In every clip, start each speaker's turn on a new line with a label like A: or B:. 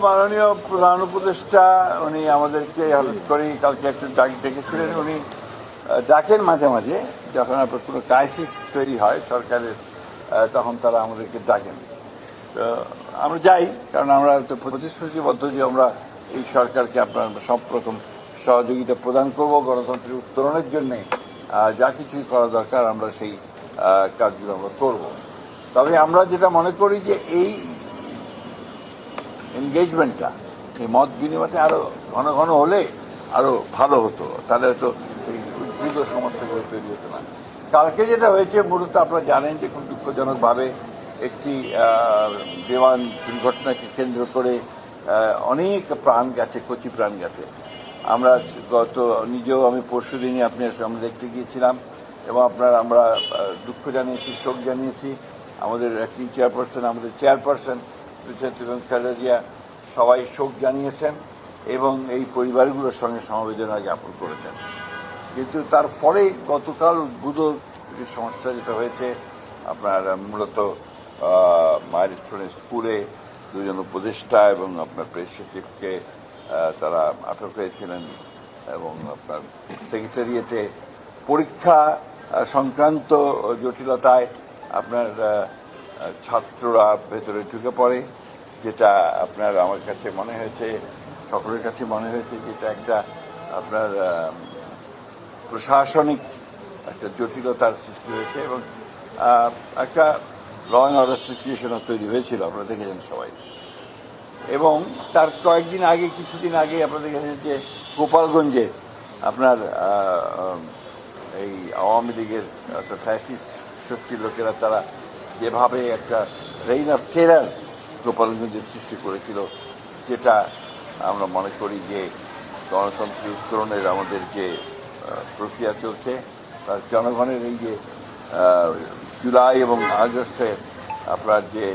A: মাননীয় প্রধান উপদেষ্টা উনি আমাদেরকে হঠাৎ করেই কালকে একটু ডাক ডেকেছিলেন। উনি ডাকেন মাঝে মাঝে, যখন আপনার কোনো ক্রাইসিস তৈরি হয় সরকারের, তখন তারা আমাদেরকে ডাকেন। তো আমরা যাই, কারণ আমরা তো প্রতিশ্রুতিবদ্ধ যে আমরা এই সরকারকে আপনার সব রকম সহযোগিতা প্রদান করব গণতন্ত্রের উত্তরণের জন্যে। যা কিছুই করা দরকার আমরা সেই কাজগুলো আমরা করব। তবে আমরা যেটা মনে করি যে এই এনগেজমেন্টটা, এই মত বিনিময়টা আরো ঘন ঘন হলে আরো ভালো হতো, তাহলে হয়তো এই উদ্ভিদ সমস্যাগুলো তৈরি হতো না। কালকে যেটা হয়েছে মূলত আপনারা জানেন যে খুব দুঃখজনকভাবে একটি বিমান দুর্ঘটনাকে কেন্দ্র করে অনেক প্রাণ গেছে, কচি প্রাণ গেছে। আমরা নিজেও আমি পরশু দিনই আমরা দেখতে গিয়েছিলাম এবং আমরা দুঃখ জানিয়েছি, শোক জানিয়েছি। আমাদের অ্যাক্টিং চেয়ারপারসন, আমাদের চেয়ারপারসন এবং খালেদা সবাই শোক জানিয়েছেন এবং এই পরিবারগুলোর সঙ্গে সমবেদনা জ্ঞাপন করেছেন। কিন্তু তারপরে গতকাল উদ্ভূত সমস্যা যেটা হয়েছে, আপনার মূলত মাইলস্টোন স্কুলে দুজন উপদেষ্টা এবং আপনার প্রেস সচিবকে তারা আটক হয়েছিলেন এবং আপনার সেক্রেটারিয়েটে পরীক্ষা সংক্রান্ত জটিলতায় আপনার ছাত্ররা ভেতরে ঢুকে পড়ে, যেটা আপনার আমার কাছে মনে হয়েছে, সকলের কাছে মনে হয়েছে যেটা একটা আপনার প্রশাসনিক একটা জটিলতার সৃষ্টি হয়েছে এবং একটা ল অ্যান্ড অর্ডার সিচুয়েশনও তৈরি হয়েছিল, আপনারা দেখেছেন সবাই। এবং তার কয়েকদিন আগে, কিছুদিন আগে আপনারা দেখেছেন যে গোপালগঞ্জে আপনার এই আওয়ামী লীগের অর্থাৎ ফ্যাসিস্ট শক্তির লোকেরা তারা যেভাবে একটা রেইন অফ টেরার গোপালগঞ্জের সৃষ্টি করেছিল, যেটা আমরা মনে করি যে গণতন্ত্রের উত্তরণের আমাদের যে প্রক্রিয়া চলছে, তার জনগণের এই যে জুলাই এবং আগস্টে আপনার যে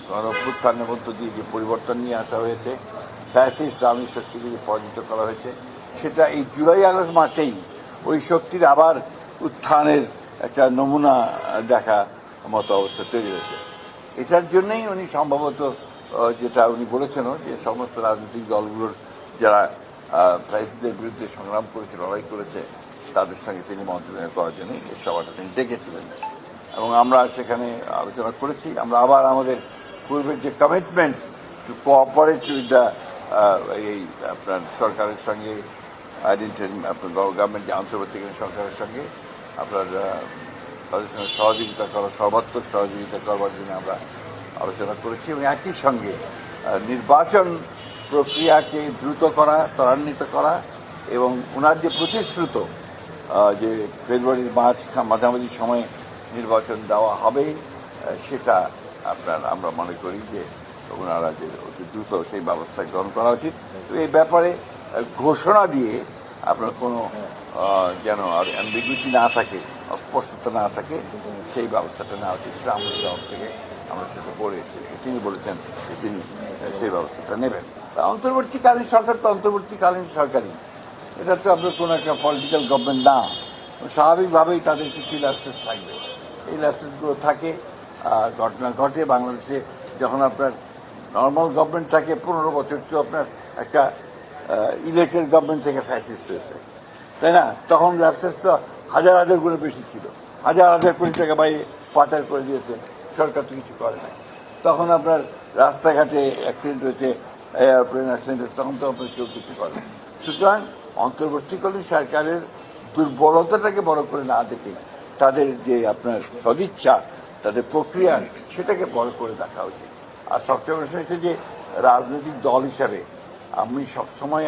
A: গণঅভ্যুত্থানের মধ্য দিয়ে যে পরিবর্তন নিয়ে আসা হয়েছে, ফ্যাসিস্ট আওয়ামী শক্তিকে যে পরাজিত করা হয়েছে, সেটা এই জুলাই আগস্ট মাসেই ওই শক্তির আবার উত্থানের একটা নমুনা দেখা মতো অবস্থা তৈরি হয়েছে। এটার জন্যই উনি সম্ভবত যেটা উনি বলেছেন যে সমস্ত রাজনৈতিক দলগুলোর যারা ফ্যাসিস্টদের বিরুদ্ধে সংগ্রাম করেছে, লড়াই করেছে, তাদের সঙ্গে তিনি মন্ত্রণালয় করার জন্য এই সভাটা তিনি ডেকেছিলেন এবং আমরা সেখানে আলোচনা করেছি। আমরা আবার আমাদের পূর্বের যে commitment to cooperate with the এই আপনার সরকারের সঙ্গে আপনার গভর্নমেন্ট যে আন্তর্জাতিক সরকারের সঙ্গে আপনার তাদের সঙ্গে সহযোগিতা করা, সর্বাত্মক সহযোগিতা করবার জন্য আমরা আলোচনা করেছি এবং একই সঙ্গে নির্বাচন প্রক্রিয়াকে দ্রুত করা, ত্বরান্বিত করা এবং ওনার যে প্রতিশ্রুত যে ফেব্রুয়ারির মাঝামাঝি সময়ে নির্বাচন দেওয়া হবে, সেটা আপনার আমরা মনে করি যে ওনারা যে অতি দ্রুত সেই ব্যবস্থা গ্রহণ করা উচিত। তো এই ব্যাপারে ঘোষণা দিয়ে আপনার কোনো যেন আর অ্যাম্বিগুইটি না থাকে, অস্পষ্টতা না থাকে, সেই ব্যবস্থাটা নেওয়া উচিত। সেটা আমাদের তরফ থেকে আমরা সেটা করে এসেছি। তিনি বলেছেন যে তিনি সেই ব্যবস্থাটা নেবেন। অন্তর্বর্তীকালীন সরকার তো অন্তর্বর্তীকালীন সরকারই, এটা তো আপনার কোনো একটা পলিটিক্যাল গভর্নমেন্ট না। স্বাভাবিকভাবেই তাদের কিছু ল্যাপসেস থাকবে, এই ল্যাপসেসগুলো থাকে। ঘটনা ঘটে বাংলাদেশে, যখন আপনার নর্মাল গভর্নমেন্ট থাকে 15 বছর, তো আপনার একটা ইলেক্টেড গভর্নমেন্ট থেকে ফ্যাসিস্ট হয়েছে, তাই না? তখন ল্যাপসেস তো হাজার হাজার গুণে বেশি ছিল, হাজার হাজার কোটি টাকা বাইরে পাচার করে দিয়েছে, সরকার তো কিছু করে নাই। তখন আপনার রাস্তাঘাটে অ্যাক্সিডেন্ট হয়েছে, এয়ারপ্লেন অ্যাক্সিডেন্ট হয়েছে, তখন তো আপনার কেউ কিছু করে। সুতরাং অন্তর্বর্তীকালীন সরকারের দুর্বলতাটাকে বড় করে না দেখে তাদের যে আপনার সদিচ্ছা, তাদের প্রক্রিয়া, সেটাকে বড় করে দেখা উচিত। আর সবচেয়ে বড় হচ্ছে যে রাজনৈতিক দল হিসাবে আমরা সবসময়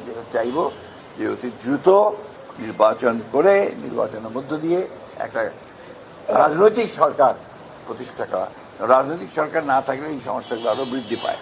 A: যেটা চাইব যে অতি দ্রুত নির্বাচন করে, নির্বাচনের মধ্য দিয়ে একটা রাজনৈতিক সরকার প্রতিষ্ঠা করা। রাজনৈতিক সরকার না থাকলে এই সমস্যাগুলো আরও বৃদ্ধি পায়।